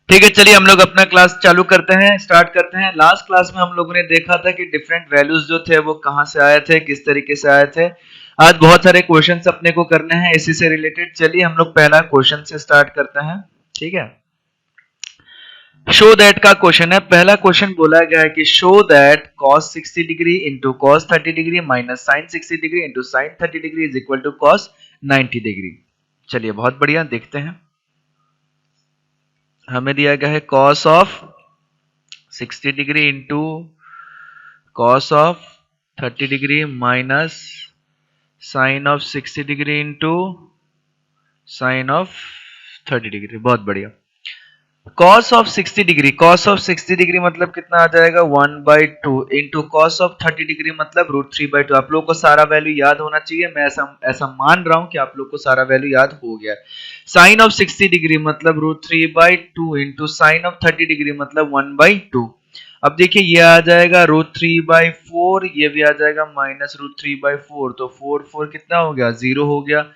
ठीक है, चलिए हम लोग अपना क्लास चालू करते हैं, स्टार्ट करते हैं। लास्ट क्लास में हम लोगों ने देखा था कि डिफरेंट वैल्यूज जो थे वो कहाँ से आए थे, किस तरीके से आए थे। आज बहुत सारे क्वेश्चंस अपने को करने हैं इसी से रिलेटेड। चलिए हम लोग पहला क्वेश्चन से स्टार्ट करते हैं। ठीक है, शो दैट का क्वेश्चन है। पहला क्वेश्चन बोला गया है कि show that cos 60 degree into cos 30 degree minus sin 60 degree into sin 30 degree is equal to cos 90 degree. चलिए बहुत बढ़िया, देखते हैं। हमें दिया गया है cos of 60 degree into cos of 30 degree minus sine of 60 degree into sine of 30 degree. बहुत बढ़िया। cos of 60 degree, cos of 60 degree मतलब कितना आ जाएगा 1/2 इंटू cos ऑफ 30 डिग्री मतलब √3/2। आप लोगों को सारा वैल्यू याद होना चाहिए। मैं ऐसा ऐसा मान रहा हूं कि आप लोग को सारा वैल्यू याद हो गया। साइन ऑफ 60 डिग्री मतलब √3/2 इंटू साइन ऑफ 30 डिग्री मतलब 1/2। अब देखिए ये आ जाएगा √3/4, ये भी आ जाएगा माइनस √3/4। तो 4 कितना हो गया, 0 हो गया।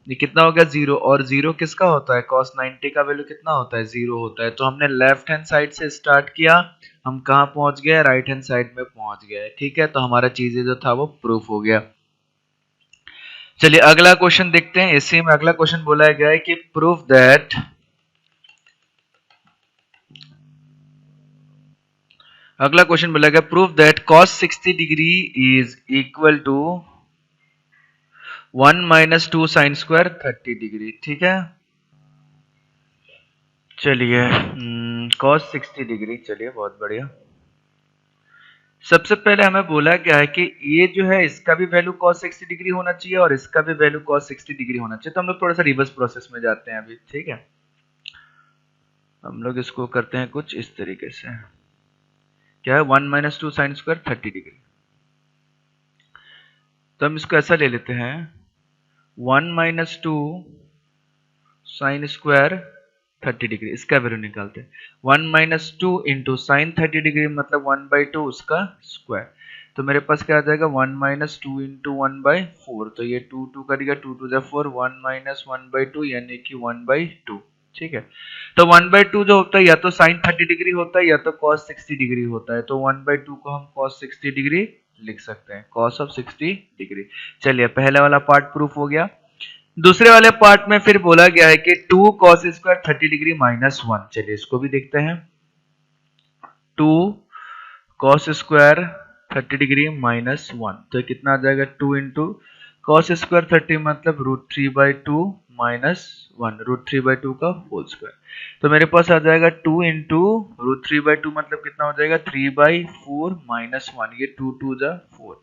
ये कितना हो गया, 0। और 0 किसका होता है, cos 90 का वैल्यू कितना होता है, 0 होता है। तो हमने लेफ्ट हैंड साइड से स्टार्ट किया, हम कहाँ पहुंच गए, राइट हैंड साइड में पहुंच गए। ठीक है, तो हमारा चीजें जो था वो प्रूफ हो गया। चलिए अगला क्वेश्चन देखते हैं। इसी में अगला क्वेश्चन बोला गया है कि प्रूफ दैट, अगला क्वेश्चन बोला गया proof that cos 60 degree is equal to 1 minus 2 sine square 30 degree. ठीक है, चलिए cos 60 डिग्री, चलिए बहुत बढ़िया। सबसे पहले हमें बोला गया है कि ये जो है इसका भी वैल्यू cos 60 डिग्री होना चाहिए और इसका भी वैल्यू cos 60 डिग्री होना चाहिए। तो हम लोग थोड़ा सा रिवर्स प्रोसेस में जाते हैं अभी। ठीक है, हम लोग इसको करते हैं कुछ इस तरीके से। क्या है, 1 माइनस 2 साइन स्क्वायर 30 डिग्री। तो हम इसको ऐसा ले लेते हैं, 1 माइनस 2 साइन स्क्वायर 30 डिग्री, इसका वैल्यू निकालते हैं। 1 माइनस 2 इंटू साइन 30 डिग्री मतलब 1/2 उसका स्क्वायर। तो मेरे पास क्या आ जाएगा, 1 माइनस 2 इंटू 1/4। तो ये 2 2 करेगा, 2 2 4, 1 माइनस 1/2 यानी कि 1/2। ठीक है, तो 1/2 जो होता है या तो साइन 30 डिग्री होता है या तो cos 60 डिग्री होता है। तो 1/2 को हम cos 60 डिग्री लिख सकते हैं, cos ऑफ 60 डिग्री। चलिए पहला वाला पार्ट प्रूफ हो गया। दूसरे वाले पार्ट में फिर बोला गया है कि 2 cos स्क्वायर 30 डिग्री माइनस 1। चलिए इसको भी देखते हैं। 2 cos स्क्वायर 30 डिग्री माइनस 1, तो कितना आ जाएगा, 2 इंटू cos स्क्वायर 30 मतलब √3/2 माइनस 1, √3/2 का होल स्क्वायर। तो मेरे पास आ जाएगा 2 इंटू √3/2 मतलब कितना हो जाएगा, 3/4 माइनस 1। ये 2 2 जा 4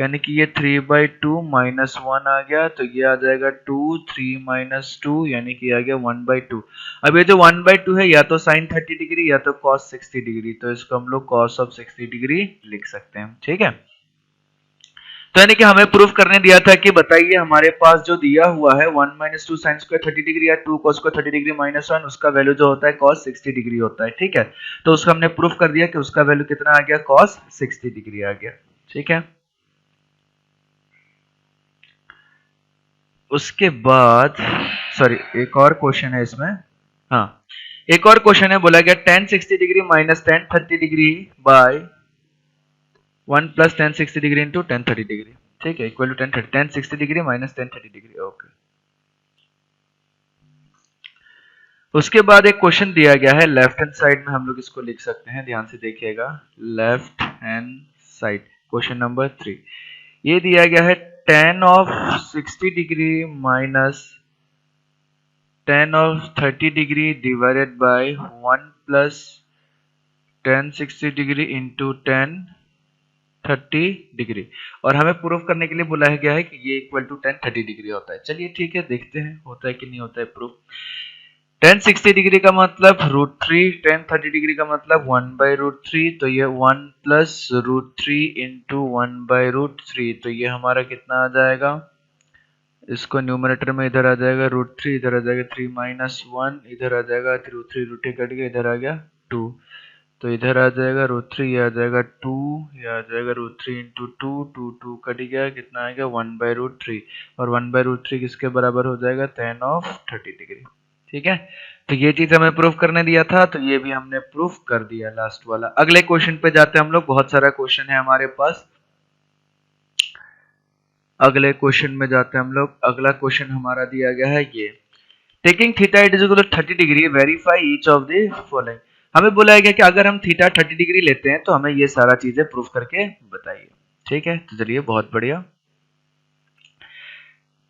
यानी कि ये 3/2 माइनस 1 आ गया। तो ये आ जाएगा 2, 3 माइनस 2 यानी कि आ गया 1/2। अब ये जो 1/2 है या तो साइन 30 डिग्री या तो cos 60 डिग्री, तो इसको हम लोग cos ऑफ 60 डिग्री लिख सकते हैं। ठीक है, तो यानी कि हमें प्रूफ करने दिया था कि बताइए हमारे पास जो दिया हुआ है 1 माइनस 2 साइन स्क्वायर 30 डिग्री या 2 cos स्क्वायर 30 डिग्री माइनस 1, उसका वैल्यू जो होता है cos 60 डिग्री होता है। ठीक है, तो उसका हमने प्रूफ कर दिया कि उसका वैल्यू कितना आ गया, cos 60 डिग्री आ गया। ठीक है, उसके बाद सॉरी एक और क्वेश्चन है इसमें। हाँ, एक और क्वेश्चन है, बोला गया tan 60 degree minus tan 30 degree by 1 plus tan 60 degree into tan 30 degree. ठीक है, equal to tan 60 degree minus tan 30 degree. Okay, उसके बाद एक क्वेश्चन दिया गया है लेफ्ट हैंड साइड में, हम लोग इसको लिख सकते हैं, ध्यान से देखिएगा। Left hand side question number 3, ये दिया गया है tan of 60 degree minus tan of 30 degree divided by 1 plus tan 60 degree into tan 30 degree. और हमें प्रूफ करने के लिए बोला गया है कि ये इक्वल टू tan 30 डिग्री होता है। चलिए ठीक है, देखते हैं होता है कि नहीं होता है प्रूफ। tan 60 डिग्री का मतलब √3, tan 30 डिग्री का मतलब 1/√3। तो ये 1 प्लस √3 इंटू 1/√3। तो ये हमारा कितना आ जाएगा, इसको न्यूमरेटर में इधर आ जाएगा √3, इधर आ जाएगा 3 माइनस 1, इधर आ जाएगा √3 कट गया, इधर आ गया 2। तो इधर आ जाएगा √3, ये आ जाएगा 2, ये आ जाएगा √3 इंटू 2, 2 2 कट गया, कितना आएगा 1/√3। और 1/√3 किसके बराबर हो जाएगा, tan ऑफ 30 डिग्री। ठीक है, तो ये चीज हमें प्रूफ करने दिया था, तो ये भी हमने प्रूफ कर दिया लास्ट वाला। अगले क्वेश्चन पे जाते हैं हम लोग, बहुत सारा क्वेश्चन है हमारे पास। अगले क्वेश्चन में जाते हैं हम लोग। अगला क्वेश्चन हमारा दिया गया है ये, taking theta it is equal to 30 degree verify each of the following. हमें बोला गया कि अगर हम थीटा 30 डिग्री लेते हैं तो हमें ये सारा चीजें प्रूफ करके बताइए। ठीक है, तो चलिए बहुत बढ़िया।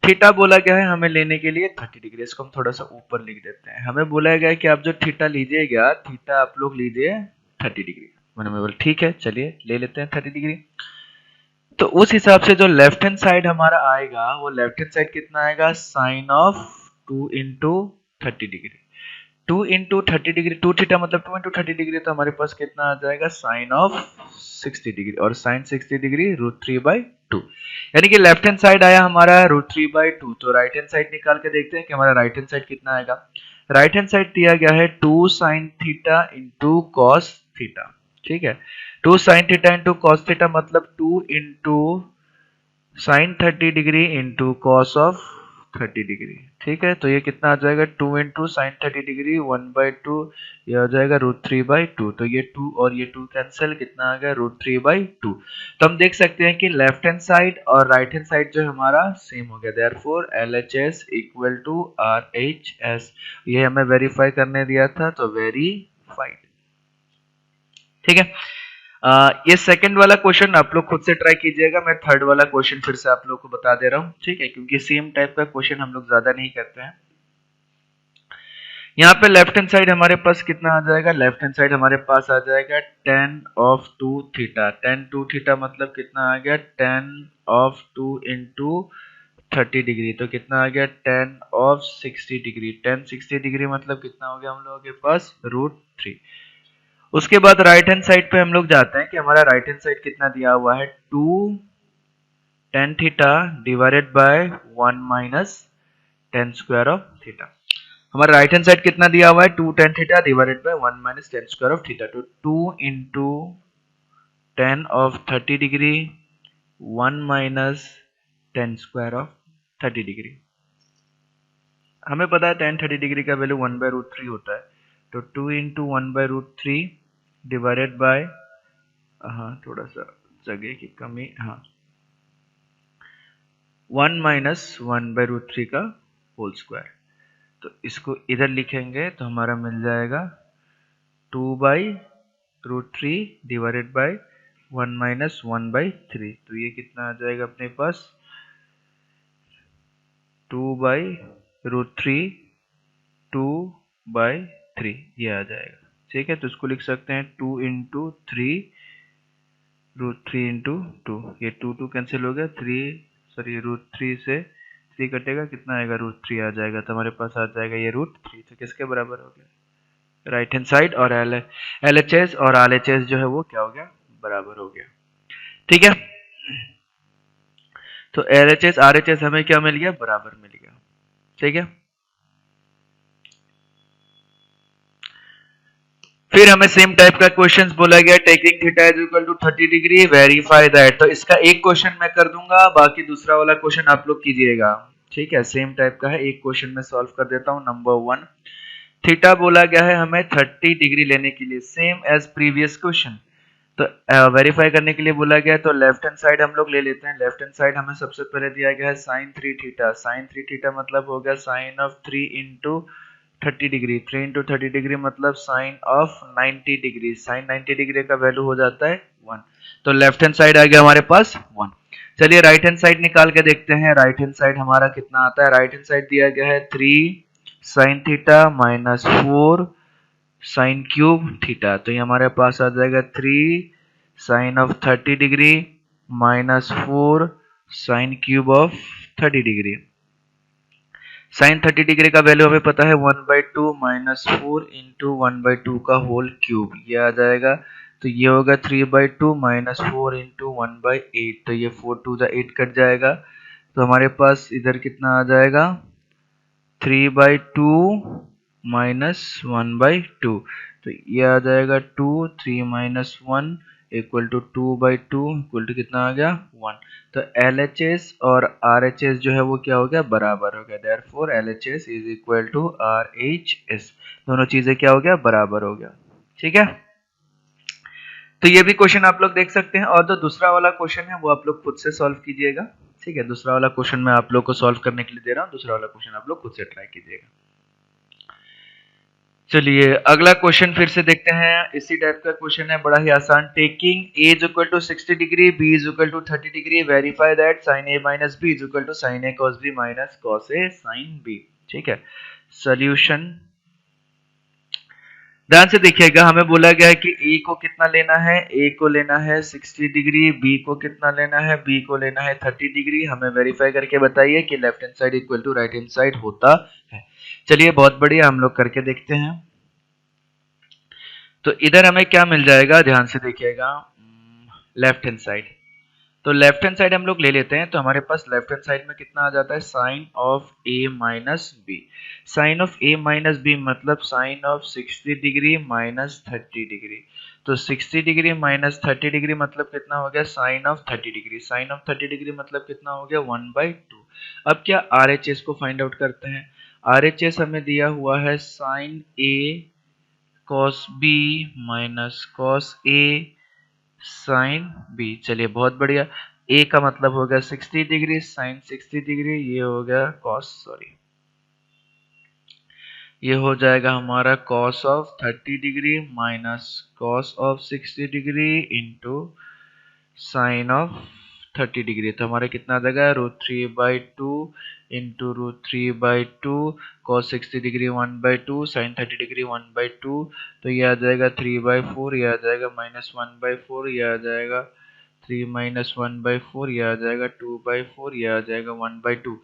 थीटा बोला गया है हमें लेने के लिए 30 डिग्री, इसको हम थोड़ा सा ऊपर लिख देते हैं। हमें बोला गया है कि आप जो थीटा लीजिएगा, थीटा आप लोग लीजिए 30 डिग्री। मैंने बोला ठीक है, चलिए ले लेते हैं 30 डिग्री। तो उस हिसाब से जो लेफ्ट हैंड साइड हमारा आएगा, वो लेफ्ट हैंड साइड कितना आएगा, sine of 2 into 30 degree. 2 into 30 degree, 2 theta मतलब 2 इंटू 30 डिग्री, तो हमारे पास कितना आ जाएगा, साइन ऑफ 60 डिग्री। और साइन 60 डिग्री √3/2, यानी कि लेफ्ट हैंड साइड आया हमारा √3/2। तो राइट हैंड साइड निकाल के देखते हैं कि हमारा राइट हैंड साइड कितना आएगा। राइट हैंड साइड दिया गया है 2 sine theta into cos theta. ठीक है, 2 sine theta into cos theta मतलब 2 into sine 30 degree into cos of 30 degree. ठीक है, तो ये कितना आ जाएगा, 2 इंटू साइन 30 डिग्री 1/2, ये आ जाएगा √3/2। तो ये 2 और ये 2 कैंसिल, कितना आ गया, √3/2। तो हम देख सकते हैं कि लेफ्ट हैंड साइड और राइट हैंड साइड जो हमारा सेम हो गया, therefore LHS equal to RHS। ये हमें वेरीफाई करने दिया था, तो वेरीफाइड। ठीक है, ये सेकंड वाला क्वेश्चन आप लोग खुद से ट्राई कीजिएगा, मैं थर्ड वाला क्वेश्चन फिर से आप लोग को बता दे रहा हूँ। ठीक है, क्योंकि सेम टाइप का क्वेश्चन हम लोग ज्यादा नहीं करते हैं। यहाँ पे लेफ्ट हैंड साइड हमारे पास कितना आ जाएगा, लेफ्ट हैंड साइड हमारे पास आ जाएगा tan of 2 theta. tan 2 theta मतलब कितना आ गया, tan of 2 इंटू 30 डिग्री, तो कितना आ गया, tan of 60 degree. tan 60 degree मतलब कितना हो गया हम लोगों के पास, √3। उसके बाद राइट हैंड साइड पे हम लोग जाते हैं कि हमारा राइट हैंड साइड कितना दिया हुआ है, 2 tan theta divided by 1 minus tan square of theta. हमारा राइट हैंड साइड कितना दिया हुआ है, 2 tan theta divided by 1 minus tan square of theta. तो 2 into tan of 30 degree 1 minus tan square of 30 degree. हमें पता है tan 30 डिग्री का वैल्यू 1/√3 होता है, तो 2 इंटू 1/√3 डिवाइडेड बाय, हाँ थोड़ा सा जगह की कमी, हाँ 1 माइनस 1/√3 का होल स्क्वायर। तो इसको इधर लिखेंगे तो हमारा मिल जाएगा 2/√3 डिवाइडेड बाय 1 माइनस 1/3। तो ये कितना आ जाएगा अपने पास, 2/√3 2/3 ये आ जाएगा। ठीक है, तो इसको लिख सकते हैं 2 इंटू 3 √3 इंटू 2, ये 2 कैंसिल हो गया, 3 सॉरी √3 से 3 कटेगा, कितना आएगा, √3 आ जाएगा। तो हमारे पास आ जाएगा ये √3। तो किसके बराबर हो गया, राइट हैंड साइड और LHS और RHS जो है वो क्या हो गया, बराबर हो गया। ठीक है, तो LHS RHS हमें क्या मिल गया, बराबर मिल गया। ठीक है, फिर हमें सेम टाइप का क्वेश्चंस बोला गया, taking theta is equal to 30 degree verify that. तो इसका एक क्वेश्चन मैं कर दूंगा, बाकी दूसरा वाला क्वेश्चन आप लोग कीजिएगा। ठीक है, सेम टाइप का है, एक क्वेश्चन में सॉल्व कर देता हूँ। नंबर 1, थीटा बोला गया है हमें 30 डिग्री लेने के लिए, सेम एज प्रीवियस क्वेश्चन। तो वेरीफाई करने के लिए बोला गया है, तो लेफ्ट हैंड साइड हम लोग ले लेते हैं। लेफ्ट हैंड साइड हमें सबसे पहले दिया गया है साइन 3 थीटा। साइन 3 थीटा मतलब हो गया sine of 3 into 30 degree. 3 into 30 degree मतलब sine of 90 degree. Sine 90 degree का वैल्यू हो जाता है 1। तो लेफ्ट हैंड साइड आ गया हमारे पास 1। चलिए राइट हैंड साइड निकाल के देखते हैं, राइट हैंड साइड हमारा कितना आता है। राइट हैंड साइड दिया गया है 3 sine theta minus 4 sine cube theta. तो ये हमारे पास आ जाएगा 3 sine of 30 degree minus 4 sine cube of 30 degree. Sine 30 degree का वैल्यू हमें पता है 1/2 माइनस 4 इंटू 1/2 का होल क्यूब, ये आ जाएगा। तो ये होगा 3/2 माइनस 4 इंटू 1/8। तो ये 4 2 8 कट जाएगा, तो हमारे पास इधर कितना आ जाएगा, 3/2 माइनस 1/2। तो ये आ जाएगा 2, 3 minus 1 equal to 2/2 equal to कितना आ गया 1। तो LHS और RHS जो है वो क्या हो गया बराबर हो गया, therefore LHS is equal to RHS, दोनों चीजें क्या हो गया बराबर हो गया। ठीक है, तो ये भी क्वेश्चन आप लोग देख सकते हैं, और जो दूसरा वाला क्वेश्चन है वो आप लोग खुद से सॉल्व कीजिएगा। ठीक है, दूसरा वाला क्वेश्चन मैं आप लोग को सॉल्व करने के लिए दे रहा हूँ, दूसरा वाला क्वेश्चन आप लोग खुद से ट्राई कीजिएगा। चलिए अगला क्वेश्चन फिर से देखते हैं, इसी टाइप का क्वेश्चन है, बड़ा ही आसान। Taking a is equal to 60 degree, b is equal to 30 degree, verify that sin a minus b is equal to sin a cos b minus cos a sin b। ठीक है, solution ध्यान से देखिएगा, हमें बोला गया है कि a को कितना लेना है, a को लेना है 60 डिग्री, b को कितना लेना है, b को लेना है 30 डिग्री। हमें वेरीफाई करके बताइए कि left hand side equal to right hand side होता है। चलिए बहुत बढ़िया, हम लोग करके देखते हैं। तो इधर हमें क्या मिल जाएगा, ध्यान से देखिएगा, लेफ्ट हैंड साइड। तो लेफ्ट हैंड साइड हम लोग ले लेते हैं, तो हमारे पास लेफ्ट हैंड साइड में कितना आ जाता है sine of a minus B. Sine of a minus B मतलब sine of 60 degree minus 30 degree. तो 60 डिग्री माइनस 30 डिग्री मतलब कितना हो गया sine of 30 degree. Sine of 30 degree मतलब कितना हो गया 1/2। अब क्या RHS को फाइंड आउट करते हैं। RHS हमें दिया हुआ है sine a cos b minus cos a sine b. चलिए बहुत बढ़िया, a का मतलब हो गया 60 डिग्री, साइन 60 डिग्री, ये हो गया cos, सॉरी ये हो जाएगा हमारा cos of 30 degree minus cos of 60 degree into sine of 30 degree. तो हमारा कितना आ जाएगा √3/2 into √3/2, cos 60 degree 1/2, sine 30 degree 1/2। तो ये आ जाएगा 3/4, ये आ जाएगा -1/4, ये आ जाएगा 3 माइनस 1/4, ये आ जाएगा 2/4, ये आ जाएगा 1/2।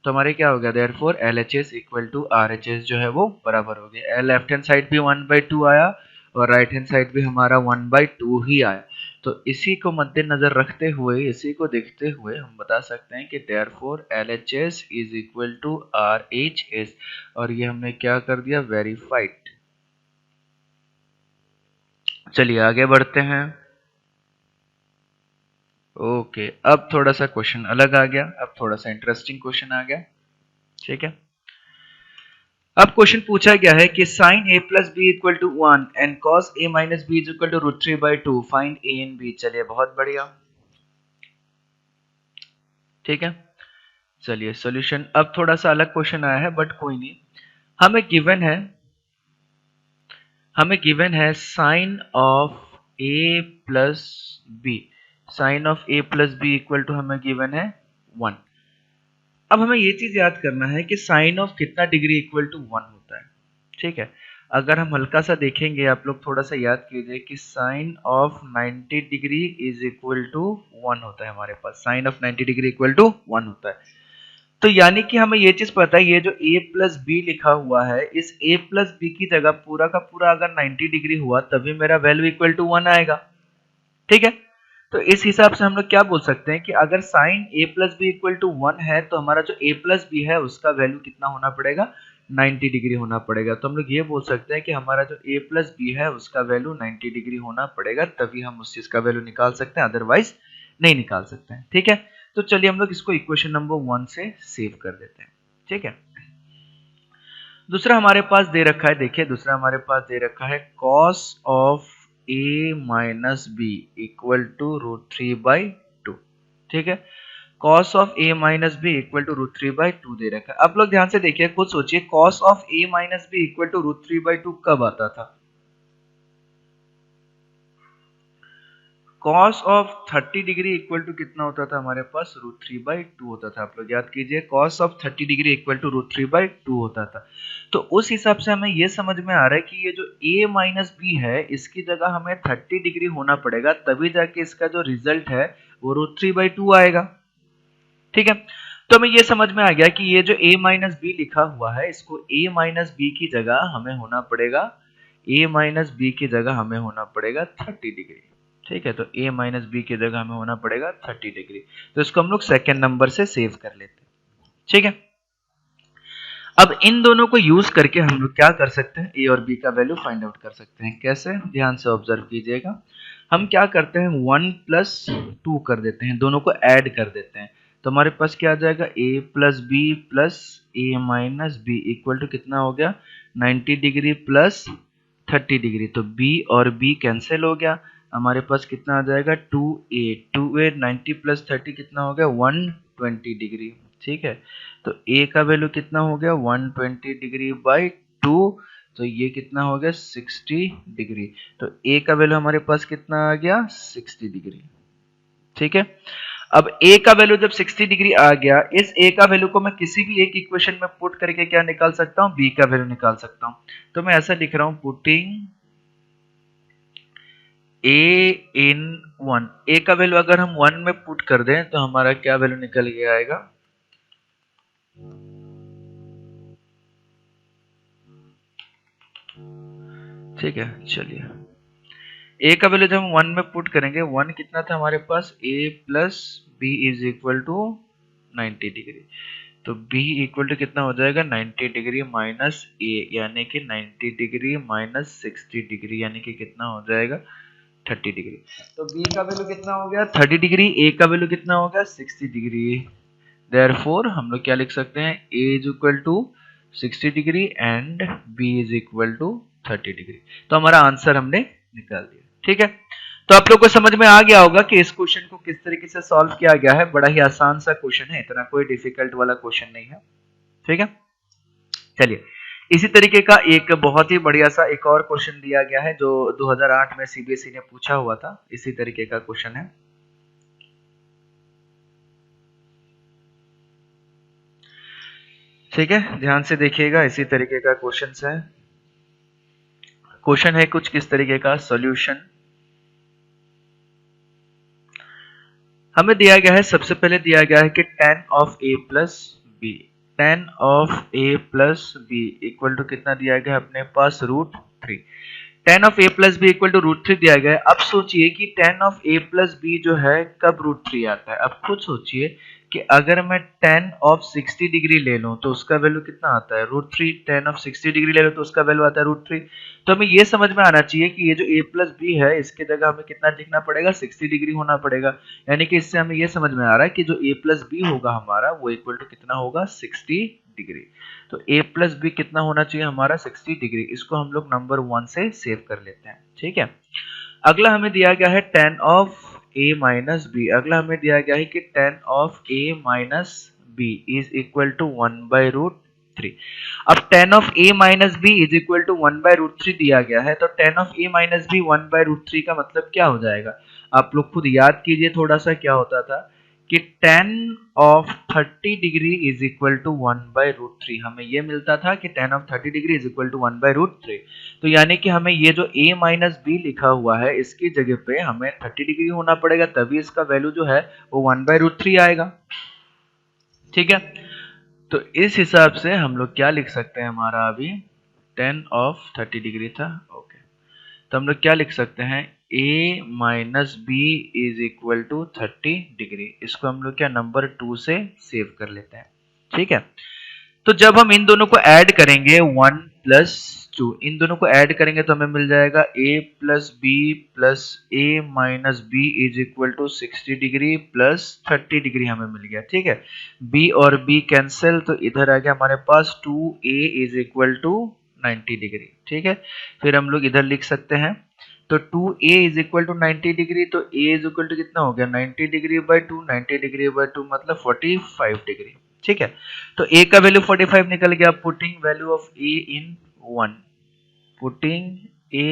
तो हमारे क्या हो गया therefore LHS equal to RHS जो है वो बराबर हो गया। लेफ्ट हैंड साइड भी 1/2 आया और राइट हैंड साइड भी हमारा 1/2 ही आया। तो इसी को मद्देनजर रखते हुए, इसी को देखते हुए हम बता सकते हैं कि therefore LHS is equal to RHS, और ये हमने क्या कर दिया वेरीफाइड। चलिए आगे बढ़ते हैं। ओके, अब थोड़ा सा क्वेश्चन अलग आ गया, अब थोड़ा सा इंटरेस्टिंग क्वेश्चन आ गया। ठीक है, अब क्वेश्चन पूछा गया है कि sin a plus b equal to 1 and cos a minus b is equal to √3/2, find a and b। चलिए बहुत बढ़िया, ठीक है। चलिए सॉल्यूशन, अब थोड़ा सा अलग क्वेश्चन आया है बट कोई नहीं। हमें गिवन है sine of a plus b, sine of a plus b equal to हमें गिवन है 1। अब हमें ये चीज याद करना है कि साइन ऑफ कितना डिग्री इक्वल टू 1 होता है। ठीक है, अगर हम हल्का सा देखेंगे, आप लोग थोड़ा सा याद कीजिए कि sine of 90 degree is equal to 1 होता है। हमारे पास sine of 90 degree equal to 1 होता है। तो यानी कि हमें ये चीज पता है, ये जो a प्लस बी लिखा हुआ है, इस a प्लस बी की जगह पूरा का पूरा अगर 90 डिग्री हुआ तभी मेरा वैल्यू इक्वल टू 1 आएगा। ठीक है, तो इस हिसाब से हम लोग क्या बोल सकते हैं कि अगर sine a plus b equal to 1 है तो हमारा जो a प्लस बी है उसका वैल्यू कितना होना पड़ेगा 90 डिग्री होना पड़ेगा। तो हम लोग ये बोल सकते हैं कि हमारा जो a प्लस बी है उसका वैल्यू 90 डिग्री होना पड़ेगा, तभी हम उस चीज का वैल्यू निकाल सकते हैं, अदरवाइज नहीं निकाल सकते हैं। ठीक है, तो चलिए हम लोग इसको इक्वेशन नंबर 1 से सेव कर देते हैं। ठीक है, दूसरा हमारे पास दे रखा है, देखिए दूसरा हमारे पास दे रखा है cos of a minus b equal to √3/2। ठीक है, cos of a minus b equal to √3/2 दे रखा है। आप लोग ध्यान से देखिए, खुद सोचिए cos of a minus b equal to √3/2 कब आता था। cos of 30 degree equal to कितना होता था हमारे पास √3/2 होता था। आप लोग याद कीजिए, cos of 30 degree equal to √3/2 होता था। तो उस हिसाब से हमें ये समझ में आ रहा है कि ये जो a माइनस बी है इसकी जगह हमें 30 डिग्री होना पड़ेगा, तभी जाके इसका जो रिजल्ट है वो √3/2 आएगा। ठीक है, तो हमें ये समझ में आ गया कि ये जो a माइनस बी लिखा हुआ है, इसको a माइनस बी की जगह हमें होना पड़ेगा, a माइनस बी की जगह हमें होना पड़ेगा 30 डिग्री। ठीक है, तो a माइनस बी की जगह हमें होना पड़ेगा 30 डिग्री। तो इसको हम लोग सेकेंड नंबर से सेव कर लेते हैं। ठीक है, अब इन दोनों को यूज करके हम लोग क्या कर सकते हैं, a और b का वैल्यू फाइंड आउट कर सकते हैं। कैसे, ध्यान से ऑब्जर्व कीजिएगा। हम क्या करते हैं 1+2 कर देते हैं, दोनों को ऐड कर देते हैं। तो हमारे पास क्या आ जाएगा a plus b plus a minus b equal to कितना हो गया 90 डिग्री प्लस 30 डिग्री। तो b और b कैंसिल हो गया, हमारे पास कितना आ जाएगा 2a 90 प्लस 30 कितना हो गया 120 डिग्री। ठीक है, तो a का वैल्यू कितना हो गया 120 डिग्री बाई 2, तो ये कितना हो गया 60 डिग्री। तो a का वैल्यू हमारे पास कितना आ गया 60 डिग्री। ठीक है, अब a का वैल्यू जब 60 डिग्री आ गया, इस a का वैल्यू को मैं किसी भी एक इक्वेशन में पुट करके क्या निकाल सकता हूं b का वैल्यू निकाल सकता हूं। तो मैं ऐसा लिख रहा हूं पुटिंग a in 1, a का वैल्यू अगर हम 1 में पुट कर दें तो हमारा क्या वैल्यू निकल के आएगा, ठीक है चलिए a का वैल्यू जब हम 1 में पुट करेंगे, 1 कितना था हमारे पास a plus b is equal to 90 degree. तो b इक्वल टू कितना हो जाएगा 90 डिग्री माइनस a, यानी कि 90 डिग्री माइनस 60 डिग्री, यानी कि कितना हो जाएगा 30 डिग्री। तो b का वैल्यू कितना हो गया 30 डिग्री, a का वैल्यू कितना हो गया 60 डिग्री। देयरफॉर हम लोग क्या लिख सकते हैं a is equal to 60 degree and b is equal to 30 degree. तो हमारा आंसर हमने निकाल दिया। ठीक है, तो आप लोग को समझ में आ गया होगा कि इस क्वेश्चन को किस तरीके से सॉल्व किया गया है। बड़ा ही आसान सा क्वेश्चन है, इतना कोई डिफिकल्ट वाला क्वेश्चन नहीं है। ठीक है, चलिए इसी तरीके का एक बहुत ही बढ़िया सा एक और क्वेश्चन दिया गया है जो 2008 में सीबीएसई ने पूछा हुआ था। इसी तरीके का क्वेश्चन है। ठीक है, ध्यान से देखिएगा, इसी तरीके का क्वेश्चन है। क्वेश्चन है कुछ किस तरीके का, सॉल्यूशन हमें दिया गया है। सबसे पहले दिया गया है कि tan of a plus b, tan of a plus b equal to कितना दिया गया है अपने पास √3। tan of a plus b equal to √3 दिया गया है। अब सोचिए कि tan of a plus b जो है कब √3 आता है। अब खुद सोचिए कि अगर मैं tan ऑफ 60 डिग्री ले लूं तो उसका वैल्यू कितना आता है √3। tan ऑफ 60 डिग्री ले लो तो उसका वैल्यू आता है √3। तो हमें ये समझ में आना चाहिए कि ये जो a प्लस बी है इसके जगह हमें कितना लिखना पड़ेगा 60 डिग्री होना पड़ेगा। यानी कि इससे हमें ये समझ में आ रहा है कि जो a प्लस बी होगा हमारा वो इक्वल टू कितना होगा 60 डिग्री। तो a प्लस बी कितना होना चाहिए हमारा 60 डिग्री। इसको हम लोग नंबर 1 से सेव कर लेते हैं। ठीक है, अगला हमें दिया गया है tan of a minus b. अगला हमें दिया गया है कि tan of a minus b is equal to 1/√3। अब tan of a minus b is equal to 1/√3 दिया गया है, तो tan of a minus b 1/√3 का मतलब क्या हो जाएगा। आप लोग खुद याद कीजिए थोड़ा सा क्या होता था कि tan of 30 degree is equal to 1/√3। हमें ये मिलता था कि tan of 30 degree is equal to 1/√3। तो यानी कि हमें ये जो a माइनस बी लिखा हुआ है इसकी जगह पे हमें 30 डिग्री होना पड़ेगा, तभी इसका वैल्यू जो है वो 1/√3 आएगा। ठीक है, तो इस हिसाब से हम लोग क्या लिख सकते हैं, हमारा अभी tan ऑफ 30 डिग्री था। ओके, तो हम लोग क्या लिख सकते हैं a minus b is equal to 30 degree. इसको हम लोग क्या नंबर 2 से सेव कर लेते हैं। ठीक है, तो जब हम इन दोनों को ऐड करेंगे 1 प्लस 2, इन दोनों को ऐड करेंगे तो हमें मिल जाएगा a plus b plus a minus b is equal to 60 degree plus 30 degree हमें मिल गया। ठीक है, b और b कैंसिल, तो इधर आ गया हमारे पास 2a is equal to 90 degree. ठीक है, फिर हम लोग इधर लिख सकते हैं तो 2a is equal to 90 degree, तो a इज इक्वल टू कितना हो गया 90 डिग्री बाई 2, 90 डिग्री बाई 2 मतलब 45 डिग्री। ठीक है, तो a का वैल्यू 45 निकल गया। Putting value of a in 1, putting a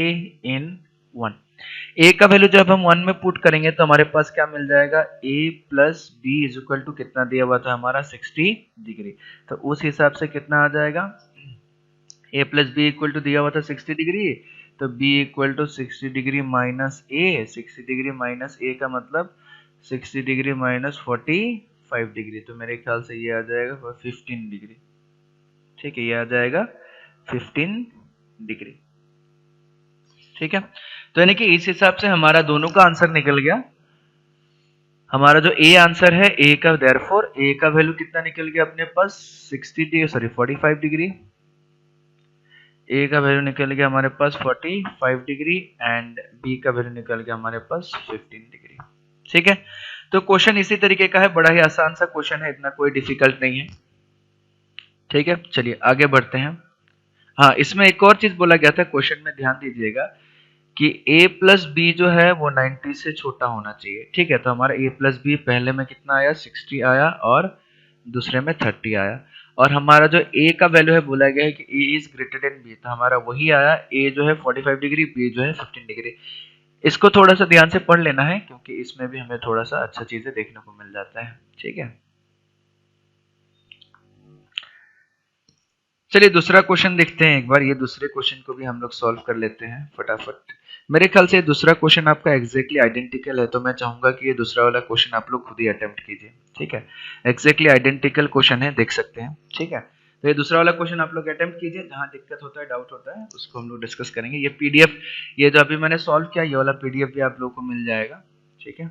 in 1, a का वैल्यू जब हम 1 में पुट करेंगे तो हमारे पास क्या मिल जाएगा a plus b is equal to कितना दिया हुआ था हमारा 60 डिग्री। तो उस हिसाब से कितना आ जाएगा a plus b equal to दिया हुआ था 60 डिग्री, तो b equal to 60 degree minus a, 60 degree minus a का मतलब 60 डिग्री माइनस 45 डिग्री, तो मेरे ख्याल से ये आ जाएगा 15 डिग्री। ठीक है, ये आ जाएगा 15 डिग्री। ठीक है, तो यानी कि इस हिसाब से हमारा दोनों का आंसर निकल गया। हमारा जो ए आंसर है ए का, देयरफॉर ए का वैल्यू कितना निकल गया अपने पास 45 डिग्री। ए का वैल्यू निकल गया हमारे पास 45 डिग्री एंड बी का वैल्यू निकल गया हमारे पास 15 डिग्री। ठीक है, तो क्वेश्चन इसी तरीके का है, बड़ा ही आसान सा क्वेश्चन है, इतना कोई डिफिकल्ट नहीं है। ठीक है, चलिए आगे बढ़ते हैं। हाँ, इसमें एक और चीज बोला गया था क्वेश्चन में, ध्यान दीजिएगा कि a प्लस बी जो है वो 90 से छोटा होना चाहिए। ठीक है, तो हमारा a प्लस बी पहले में कितना आया, 60 आया और दूसरे में 30 आया। और हमारा जो a का वैल्यू है बोला गया है कि a is greater than b, तो हमारा वही आया, a जो है 45 डिग्री, b जो है 15 डिग्री। इसको थोड़ा सा ध्यान से पढ़ लेना है क्योंकि इसमें भी हमें थोड़ा सा अच्छा चीजें देखने को मिल जाता है। ठीक है, चलिए दूसरा क्वेश्चन देखते हैं एक बार। ये दूसरे क्वेश्चन को भी हम लोग सॉल्व कर लेते हैं फटाफट। मेरे ख्याल से दूसरा क्वेश्चन आपका एग्जैक्टली आइडेंटिकल है, तो मैं चाहूंगा कि ये दूसरा वाला क्वेश्चन आप लोग खुद ही अटेम्प्ट कीजिए। ठीक है, एग्जैक्टली आइडेंटिकल क्वेश्चन है, देख सकते हैं। ठीक है, तो ये दूसरा वाला क्वेश्चन आप लोग अटेम्प्ट कीजिए, जहां दिक्कत होता है, डाउट होता है, उसको हम लोग डिस्कस करेंगे। ये पीडीएफ, ये जो अभी मैंने सॉल्व किया, ये वाला पीडीएफ भी आप लोग को मिल जाएगा। ठीक है,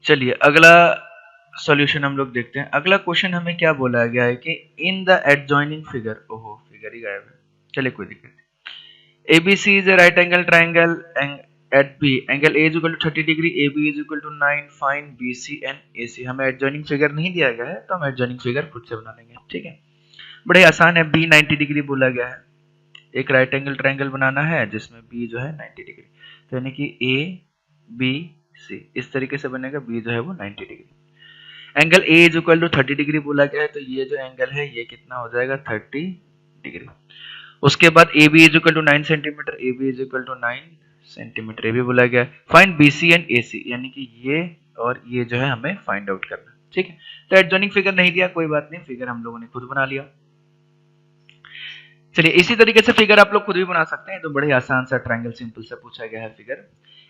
चलिए अगला सॉल्यूशन हम लोग देखते हैं। अगला क्वेश्चन हमें क्या बोला गया है कि इन द एडजॉइनिंग फिगर, ओहो फिगर ही गायब है, चलिए कोई दिक्कत नहीं। ABC is a right angle triangle at B, angle A is equal to 30 degree, AB is equal to 9, find BC and AC। हमें एडजॉइनिंग फिगर नहीं दिया गया है, तो हम एडजॉइनिंग फिगर खुद से बना लेंगे। ठीक है, बड़े आसान है। B 90 डिग्री बोला गया है, एक राइट एंगल ट्रायंगल बनाना है जिसमें B जो है 90 डिग्री, तो यानी कि A B C इस तरीके से बनेगा, B जो है वो 90 degree. Angle A is equal to 30 degree बोला गया है, तो ये जो एंगल है ये कितना हो जाएगा, 30 डिग्री। उसके बाद A B is equal to 9 centimetre, A B is equal to 9 centimetre, ये भी बोला गया है। Find B C and A C, यानी कि ये और ये जो है हमें फाइंड आउट करना। ठीक है, तो एडजॉइनिंग फिगर नहीं दिया, कोई बात नहीं, फिगर हम लोगों ने खुद बना लिया। चलिए इसी तरीके से फिगर आप लोग खुद भी बना सकते हैं, तो बड़े आसान सा ट्रायंगल सिंपल से पूछा गया है figure.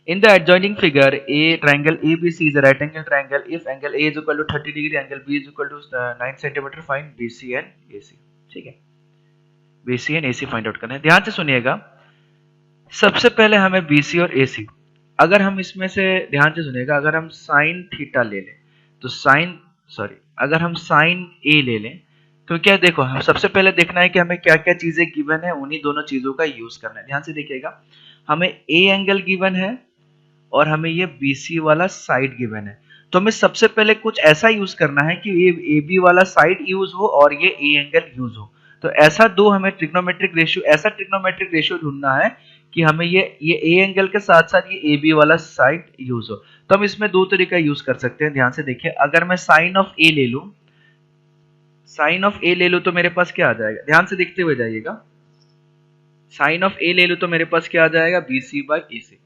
In the adjoining figure, a triangle ABC is a right angle triangle. If angle A is equal to 30 degree, angle B is equal to 9 centimeter. Find BC and AC. ठीक है, BC and AC find out करना है। ध्यान से सुनिएगा, सबसे पहले हमें BC और AC, अगर हम इसमें से ध्यान से सुनिएगा, अगर हम साइन थीटा ले लें तो अगर हम साइन A ले लें तो क्या, देखो हम सबसे पहले देखना है कि हमें क्या क्या चीजें गिवन है, उन्हीं दोनों चीजों का यूज करना है। ध्यान से देखिएगा, हमें A एंगल गिवन है और हमें ये BC वाला साइड गिवन है, तो हमें सबसे पहले कुछ ऐसा यूज करना है कि ये AB वाला साइड यूज हो और ये A एंगल यूज हो। तो ऐसा दो हमें ट्रिग्नोमेट्रिक रेशियो, ऐसा ट्रिग्नोमेट्रिक रेशियो ढूंढना है कि हमें ये A एंगल के साथ साथ ये AB वाला साइड यूज हो। तो हम इसमें दो तरीका यूज कर सकते हैं। ध्यान से देखिए, अगर मैं साइन ऑफ A ले लूं, तो मेरे पास क्या आ जाएगा, ध्यान से देखते हुए जाइएगा। साइन ऑफ A ले लूं तो मेरे पास क्या आ जाएगा, BC by AC,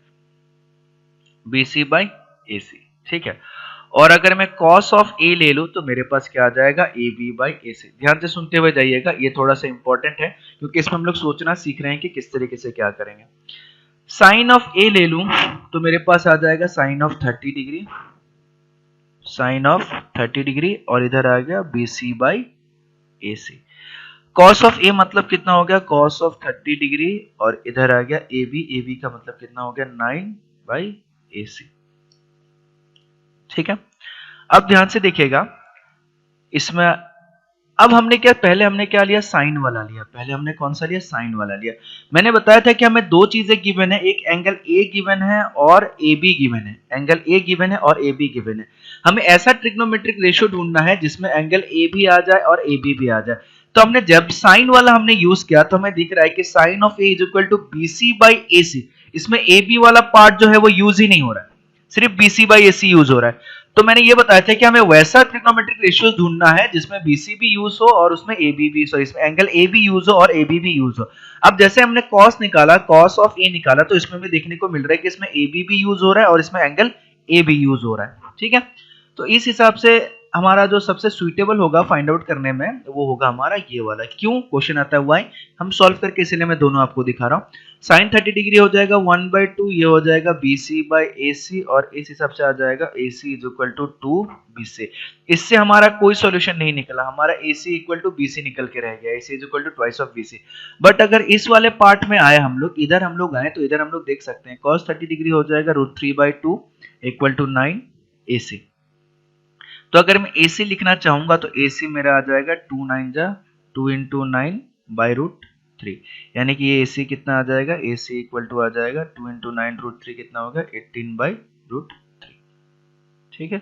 BC by AC। ठीक है, और अगर मैं cos ऑफ A ले लूं तो मेरे पास क्या आ जाएगा, AB बाई AC। ध्यान से सुनते हुए जाइएगा, ये थोड़ा सा इंपॉर्टेंट है क्योंकि इसमें हम लोग सोचना सीख रहे हैं कि किस तरीके से क्या करेंगे। साइन ऑफ A ले लूं तो मेरे पास आ जाएगा sine of 30 degree, sine of 30 degree, और इधर आ गया BC by AC। cos of A मतलब कितना हो गया, cos ऑफ 30 डिग्री, और इधर आ गया AB, AB का मतलब कितना हो गया, 9 बाई AC। ठीक है, अब ध्यान से देखिएगा इसमें, अब हमने क्या, पहले हमने क्या लिया, साइन वाला लिया। पहले हमने कौन सा लिया, साइन वाला लिया। मैंने बताया था कि हमें दो चीजें गिवन है, एक एंगल A गिवन है और AB गिवन है। एंगल A गिवन है और AB गिवन है। हमें ऐसा ट्रिग्नोमेट्रिक रेशियो ढूंढना है जिसमें एंगल A भी आ जाए और AB भी आ जाए। तो हमने जब साइन वाला हमने यूज किया तो हमें दिख रहा है कि sine of A is equal to BC by AC। इसमें AB वाला पार्ट जो है वो यूज ही नहीं हो रहा है, सिर्फ BC बाई AC यूज हो रहा है। तो मैंने ये बताया था कि हमें वैसा ट्रिग्नोमेट्रिक रेशियो ढूंढना है जिसमें BC भी यूज हो और उसमें AB भी, इसमें एंगल A भी यूज हो और AB भी यूज हो। अब जैसे हमने cos निकाला, cos ऑफ A निकाला, तो इसमें भी देखने को मिल रहा है कि इसमें AB भी यूज हो रहा है और इसमें एंगल A भी यूज हो रहा है। ठीक है, तो इस हिसाब से हमारा जो सबसे सुइटेबल होगा फाइंड आउट करने में वो होगा हमारा ये वाला। क्यों क्वेश्चन आता है वाई, हम सॉल्व करके इसलिए मैं दोनों आपको दिखा रहा हूँ। साइन 30 डिग्री हो जाएगा 1/2, ये हो जाएगा BC बाई AC, और इस हिसाब से आ जाएगा AC is equal to 2BC। इससे हमारा कोई सॉल्यूशन नहीं निकला, हमारा AC इक्वल टू BC निकल के रह गया, AC is equal to twice of BC। But अगर इस वाले पार्ट में आए हम लोग, इधर हम लोग आए, तो इधर हम लोग देख सकते हैं cos 30 डिग्री हो जाएगा √3/2 इक्वल टू 9 AC। तो अगर मैं AC लिखना चाहूंगा तो AC मेरा आ जाएगा 2 9 जा 2 इंटू 9 बाई रूट 3, यानी कि ये AC कितना आ जाएगा, AC इक्वल टू आ जाएगा 2 इंटू 9 रूट 3 कितना होगा 18 बाई रूट 3। ठीक है,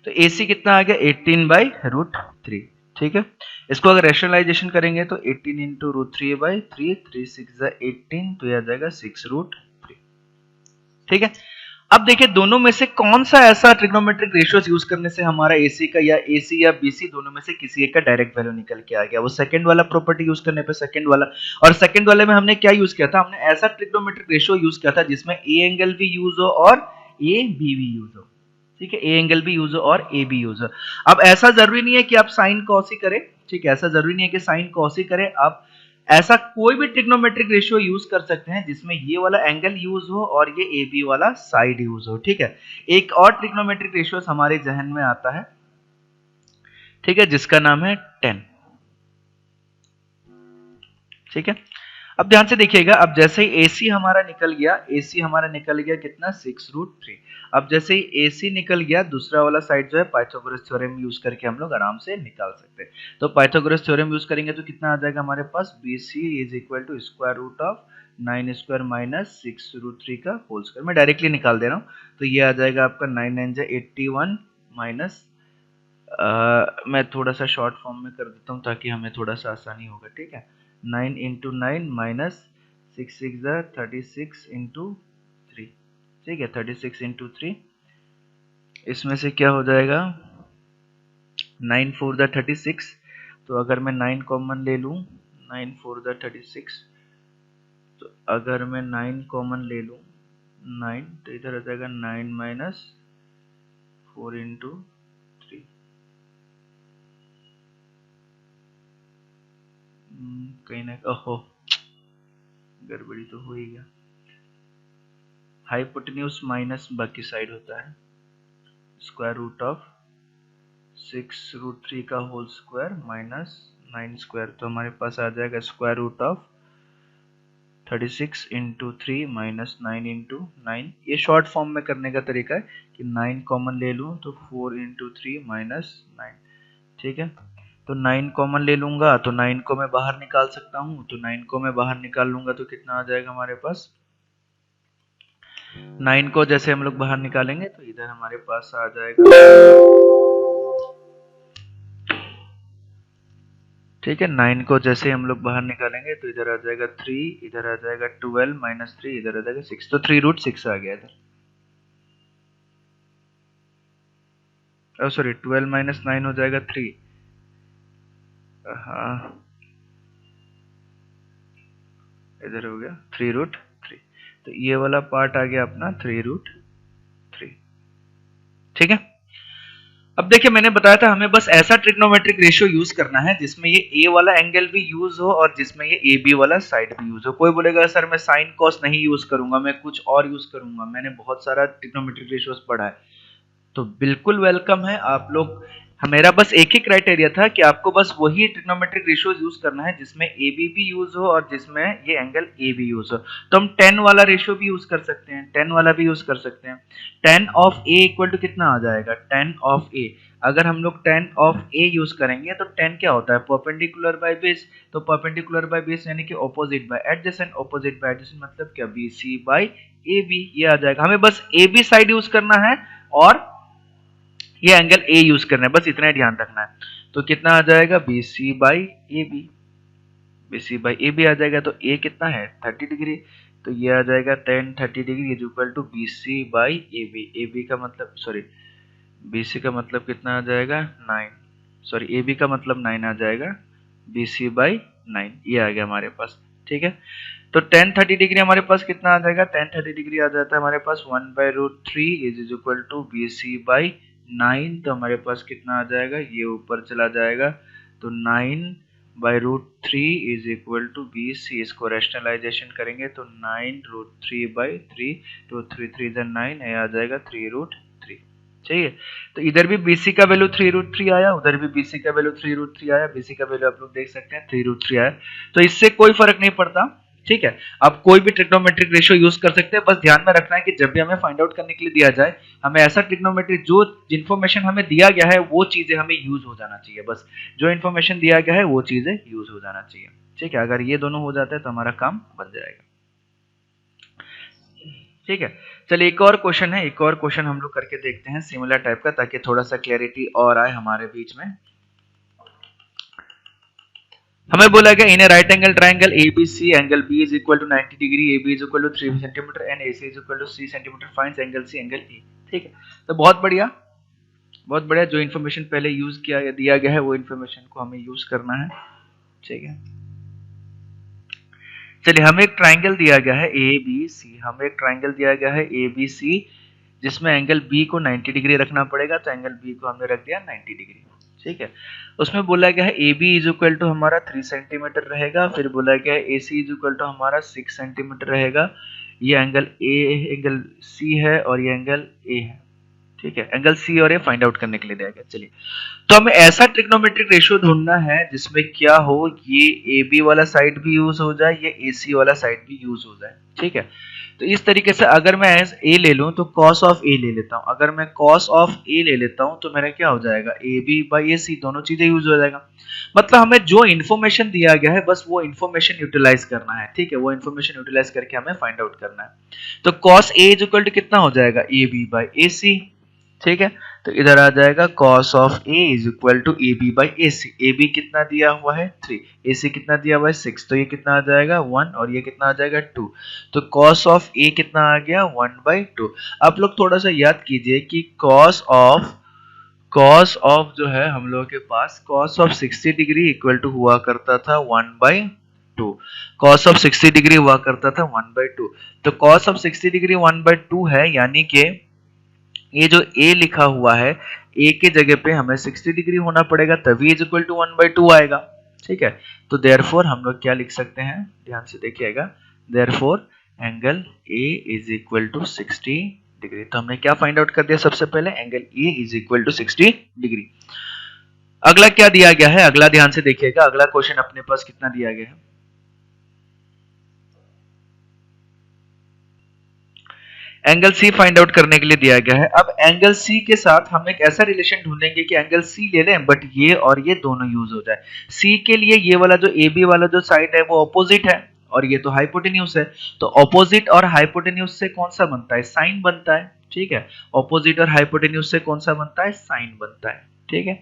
तो AC कितना आ गया 18 बाई रूट 3। ठीक है, इसको अगर रैशनलाइजेशन करेंगे तो 18 इंटू रूट 3 बाई 3, 3 6 18, तो यह आ जाएगा 6 रूट 3। ठीक है, अब देखिए दोनों में से कौन सा ऐसा ट्रिग्नोमेट्रिक रेशियोज यूज करने से हमारा AC का या AC या BC दोनों में से किसी एक का डायरेक्ट वैल्यू निकल के आ गया। वो सेकंड वाला प्रॉपर्टी यूज करने पे सेकंड वाला, और सेकंड वाले में हमने क्या यूज किया था, हमने ऐसा ट्रिग्नोमेट्रिक रेशियो यूज किया था जिसमें A एंगल भी यूज हो और AB भी यूज हो। ठीक है, A एंगल भी यूज हो और A भी यूज हो। अब ऐसा जरूरी नहीं है कि आप साइन कॉस ही करें, ठीक है, ऐसा जरूरी नहीं है कि साइन कॉस ही करें, आप ऐसा कोई भी ट्रिग्नोमेट्रिक रेशियो यूज कर सकते हैं जिसमें ये वाला एंगल यूज हो और ये ए बी वाला साइड यूज हो। ठीक है, एक और ट्रिग्नोमेट्रिक रेशियो हमारे जहन में आता है, ठीक है, जिसका नाम है tan। ठीक है, अब ध्यान से देखिएगा, अब जैसे ही AC हमारा निकल गया, AC हमारा निकल गया कितना 6 रूट 3। अब जैसे ही AC निकल गया, दूसरा वाला साइड जो है पाइथागोरस थ्योरम यूज करके हम लोग आराम से निकाल सकते हैं। तो पाइथागोरस थ्योरम यूज करेंगे तो कितना आ जाएगा हमारे पास, BC is equal to square root of 9 square minus 6 root 3 का होल स्क्वायर। मैं डायरेक्टली निकाल दे रहा हूँ, तो ये आ जाएगा आपका 9 9 जा 81 माइनस, मैं थोड़ा सा शॉर्ट फॉर्म में कर देता हूँ ताकि हमें थोड़ा सा आसानी होगा। ठीक है, 9 इंटू 9 माइनस 6 6 36 इंटू 3। ठीक है, 36 इंटू 3, इसमें से क्या हो जाएगा 9 4 36। तो अगर मैं 9 कॉमन ले लूँ, 9 4 36, तो अगर मैं 9 कॉमन ले लूँ 9, तो इधर आ जाएगा 9 माइनस 4 इंटू 3। कहीं ना, ओहो गड़बड़ी तो हो ही गया, हाइपोटेन्यूज माइनस बाकी साइड होता है, स्क्वायर रूट ऑफ 6 रूट 3 का होल स्क्वायर माइनस 9 स्क्वायर, तो हमारे पास आ जाएगा square root of 36 into 3 minus 9 into 9। ये शॉर्ट फॉर्म में करने का तरीका है कि 9 कॉमन ले लूँ तो 4 इंटू 3 माइनस 9। ठीक है, तो 9 कॉमन ले लूंगा तो 9 को मैं बाहर निकाल सकता हूँ, तो 9 को मैं बाहर निकाल लूंगा तो कितना आ जाएगा हमारे पास, 9 को जैसे हम लोग बाहर निकालेंगे तो इधर हमारे पास आ जाएगा, ठीक है, 9 को जैसे हम लोग बाहर निकालेंगे तो इधर आ जाएगा 3, इधर आ जाएगा 12 माइनस 3, इधर आ जाएगा 6, तो 3 रूट 6 आ गया इधर, सॉरी 12 माइनस 9 हो जाएगा 3, हाँ इधर हो गया 3 रूट 3, तो ये वाला पार्ट आ गया अपना 3 रूट 3। ठीक है, अब देखिए मैंने बताया था हमें बस ऐसा ट्रिग्नोमेट्रिक रेशियो यूज करना है जिसमें ये ए वाला एंगल भी यूज हो और जिसमें ये ए बी वाला साइड भी यूज हो। कोई बोलेगा सर मैं साइन कॉस नहीं यूज करूंगा, मैं कुछ और यूज करूंगा, मैंने बहुत सारा ट्रिग्नोमेट्रिक रेशियोज पढ़ा है, तो बिल्कुल वेलकम है आप लोग। मेरा बस एक ही क्राइटेरिया था कि आपको बस वही ट्रिग्नोमेट्रिक रेशियोज यूज करना है जिसमें ए बी भी यूज हो और जिसमें ये एंगल ए भी यूज हो। तो हम 10 वाला रेशियो भी यूज कर सकते हैं, 10 वाला भी यूज कर सकते हैं। 10 ऑफ ए इक्वल टू कितना आ जाएगा, 10 ऑफ ए, अगर हम लोग 10 ऑफ ए यूज करेंगे तो 10 क्या होता है, परपेंडिकुलर बाय बेस, तो परपेंडिकुलर बाय बेस यानी कि opposite by adjacent, opposite by adjacent मतलब क्या, B C by A B, ये आ जाएगा। हमें बस ए बी साइड यूज करना है और ये एंगल ए यूज करना है, बस इतना ही ध्यान रखना है। तो कितना आ जाएगा, B C by A B, B C by A B आ जाएगा, तो ए कितना है 30 डिग्री, तो ये आ जाएगा 10 30 degree is equal to B C by A B, A B का मतलब सॉरी बी सी का मतलब कितना आ जाएगा 9, सॉरी ए बी का मतलब 9 आ जाएगा, बी सी बाई 9 ये आ गया हमारे पास। ठीक है, तो 10 30 डिग्री हमारे पास कितना आ जाएगा, 10 30 डिग्री आ जाता है हमारे पास 1 by root 3 is equal to B C by 9, तो हमारे पास कितना आ जाएगा, ये ऊपर चला जाएगा, तो 9 by root 3 is equal to B C, इसको रैशनलाइजेशन करेंगे तो 9 रूट 3 बाई 3, तो 3 3 इधर 9 आ जाएगा 3 रूट 3। चाहिए, तो इधर भी BC का वैल्यू 3 रूट 3 आया, उधर भी BC का वैल्यू 3 रूट 3 आया, BC का वैल्यू आप लोग देख सकते हैं 3 रूट 3 आया, तो इससे कोई फर्क नहीं पड़ता ठीक है। आप कोई भी ट्रिग्नोमेट्रिक रेशियो यूज कर सकते हैं, बस ध्यान में रखना है कि जब भी हमें फाइंड आउट करने के लिए दिया जाए, हमें ऐसा ट्रिग्नोमेट्रिक जो इन्फॉर्मेशन हमें दिया गया है वो चीजें हमें यूज हो जाना चाहिए। बस जो इन्फॉर्मेशन दिया गया है वो चीजें यूज हो जाना चाहिए। ठीक है, अगर ये दोनों हो जाता है तो हमारा काम बन जाएगा। ठीक है, चलिए एक और क्वेश्चन है, एक और क्वेश्चन हम लोग करके देखते हैं सिमिलर टाइप का, ताकि थोड़ा सा क्लैरिटी और आए हमारे बीच में। हमें बोला गया in a right angle triangle ABC angle B is equal to 90 degree, AB is equal to 3 centimetre and AC is equal to 3 centimetre, find angle C angle E। ठीक है, तो बहुत बढ़िया, बहुत बढ़िया। जो इन्फॉर्मेशन पहले यूज किया या दिया गया है वो इन्फॉर्मेशन को हमें यूज करना है। ठीक है, चलिए हमें एक ट्राइंगल दिया गया है ए बी सी, हमें एक ट्राइंगल दिया गया है ए बी सी, जिसमें एंगल बी को 90 डिग्री रखना पड़ेगा, तो एंगल बी को हमने रख दिया 90 डिग्री। ठीक है, उसमें बोला गया है A B is equal to हमारा 3 सेंटीमीटर रहेगा, फिर बोला गया है A C is equal to हमारा 6 सेंटीमीटर रहेगा। ये एंगल एंगल सी है और ये एंगल ए है। ठीक है, एंगल सी और ए फाइंड आउट करने के लिए दिया गया। चलिए, तो हमें ऐसा ट्रिग्नोमेट्रिक रेशियो ढूंढना है जिसमें क्या हो, ये ए बी वाला साइड भी यूज हो जाए, ये ए सी वाला साइड भी यूज हो जाए। ठीक है, तो इस तरीके से अगर मैं ए ले लूं तो कॉस ऑफ ए ले लेता हूं, अगर मैं कॉस ऑफ ए ले लेता हूं तो मेरा क्या हो जाएगा, ए बी बाई ए सी दोनों चीजें यूज हो जाएगा। मतलब हमें जो इन्फॉर्मेशन दिया गया है बस वो इन्फॉर्मेशन यूटिलाइज करना है। ठीक है, वो इन्फॉर्मेशन यूटिलाइज करके हमें फाइंड आउट करना है। तो cos A is equal to कितना हो जाएगा, ए बी बाई ए सी। ठीक है, तो इधर आ जाएगा cos of a is equal to A B by A C. A B कितना दिया हुआ है 3, ए सी कितना दिया हुआ है 6, तो ये कितना आ जाएगा 1 और ये कितना आ जाएगा 2। तो cos ऑफ a कितना आ गया 1 बाई 2। आप लोग थोड़ा सा याद कीजिए कि cos ऑफ जो है हम लोगों के पास cos of 60 degree equal to हुआ करता था 1 बाई 2। cos ऑफ 60 डिग्री हुआ करता था 1 बाई 2। तो cos ऑफ 60 डिग्री 1 बाई 2 है, यानी कि ये जो a लिखा हुआ है a के जगह पे हमें 60 डिग्री होना पड़ेगा, तभी इज इक्वल टू 1 बाई 2 आएगा। ठीक है, तो देयरफॉर हम लोग क्या लिख सकते हैं, ध्यान से देखिएगा, therefore angle a is equal to 60 degree. तो हमने क्या फाइंड आउट कर दिया, सबसे पहले angle a is equal to 60 degree. अगला क्या दिया गया है, अगला ध्यान से देखिएगा, अगला क्वेश्चन अपने पास कितना दिया गया है, एंगल सी फाइंड आउट करने के लिए दिया गया है। अब एंगल सी के साथ हम एक ऐसा रिलेशन ढूंढेंगे कि एंगल सी ले लें बट ये और ये दोनों यूज हो जाए। सी के लिए ये वाला जो ए बी वाला जो साइड है वो ऑपोजिट है और ये तो हाइपोटेन्यूज है, तो ऑपोजिट और हाइपोटेन्यूज से कौन सा बनता है, साइन बनता है। ठीक है, ऑपोजिट और हाइपोटेन्यूज से कौन सा बनता है, साइन बनता है। ठीक है,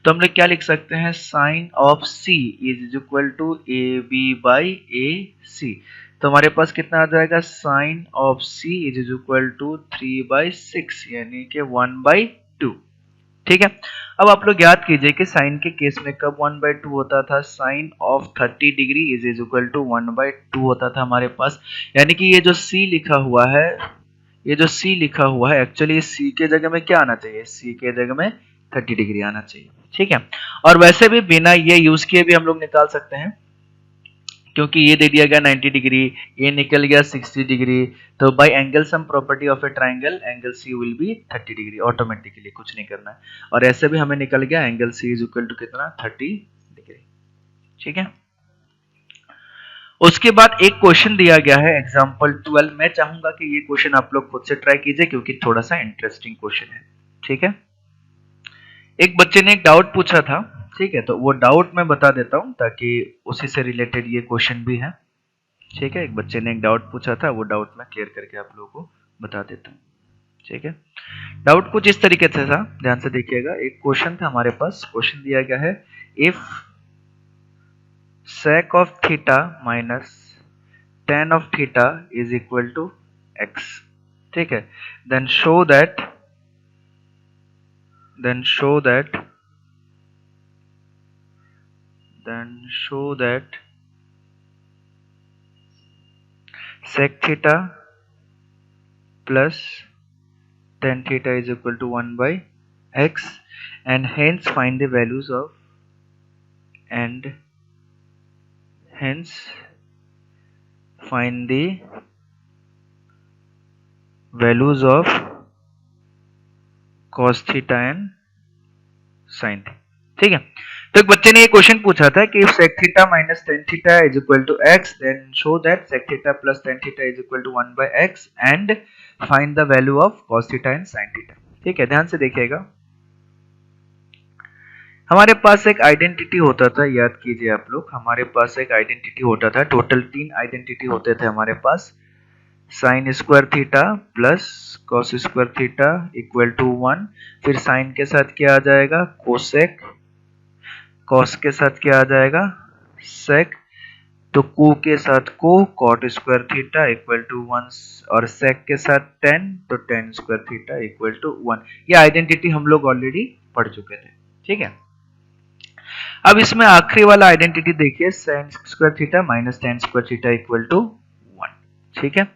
तो हम लोग क्या लिख सकते हैं, sine of C is equal to A B by A C. तो हमारे पास कितना आ जाएगा, sine of C is equal to 3/6 यानी कि 1/2। ठीक है, अब आप लोग याद कीजिए कि साइन के केस में कब 1/2 होता था, sine of 30 degree is equal to 1/2 होता था हमारे पास। यानी कि ये जो सी लिखा हुआ है, ये जो सी लिखा हुआ है एक्चुअली सी के जगह में क्या आना चाहिए, सी के जगह में 30 डिग्री आना चाहिए। ठीक है, और वैसे भी बिना ये यूज किए भी हम लोग निकाल सकते हैं, क्योंकि ये दे दिया गया 90 डिग्री, ये निकल गया 60 डिग्री, तो by angle sum property of a triangle angle C will be 30 degree, automatically कुछ नहीं करना है। और ऐसे भी हमें निकल गया angle C is equal to कितना, 30 डिग्री। ठीक है, उसके बाद एक क्वेश्चन दिया गया है एग्जांपल 12। मैं चाहूंगा कि ये क्वेश्चन आप लोग खुद से ट्राई कीजिए क्योंकि थोड़ा सा इंटरेस्टिंग क्वेश्चन है। ठीक है, एक बच्चे ने एक डाउट पूछा था। ठीक है, तो वो डाउट मैं बता देता हूं ताकि उसी से रिलेटेड ये क्वेश्चन भी है। ठीक है, एक बच्चे ने एक डाउट पूछा था, वो डाउट मैं क्लियर करके आप लोगों को बता देता हूँ। ठीक है, डाउट कुछ इस तरीके से था, ध्यान से देखिएगा। एक क्वेश्चन था हमारे पास, क्वेश्चन दिया गया है if sec of theta minus tan of theta is equal to x। ठीक है, then show that then show that sec theta plus tan theta is equal to 1 by x and hence find the values of and hence find the values of cos theta and sin theta। ठीक है, तो एक बच्चे ने ये question पूछा था कि if sec theta minus tan theta is equal to x then show that sec theta plus tan theta is equal to 1 by x and find the value of cos theta and sin theta. ठीक है, ध्यान से देखिएगा। हमारे पास एक identity होता था, याद कीजिए आप लोग, हमारे पास एक आइडेंटिटी होता था, टोटल 3 आइडेंटिटी होते थे हमारे पास। Sine square theta plus cos square theta equal to 1, फिर साइन के साथ क्या आ जाएगा कोसेक, कॉस के साथ क्या आ जाएगा सेक, तो को के साथ को cot square theta equal to 1 और सेक के साथ टेन तो tan square theta equal to 1। ये आइडेंटिटी हम लोग ऑलरेडी पढ़ चुके थे। ठीक है, अब इसमें आखिरी वाला आइडेंटिटी देखिए, sine square theta minus tan square theta equal to 1। ठीक है,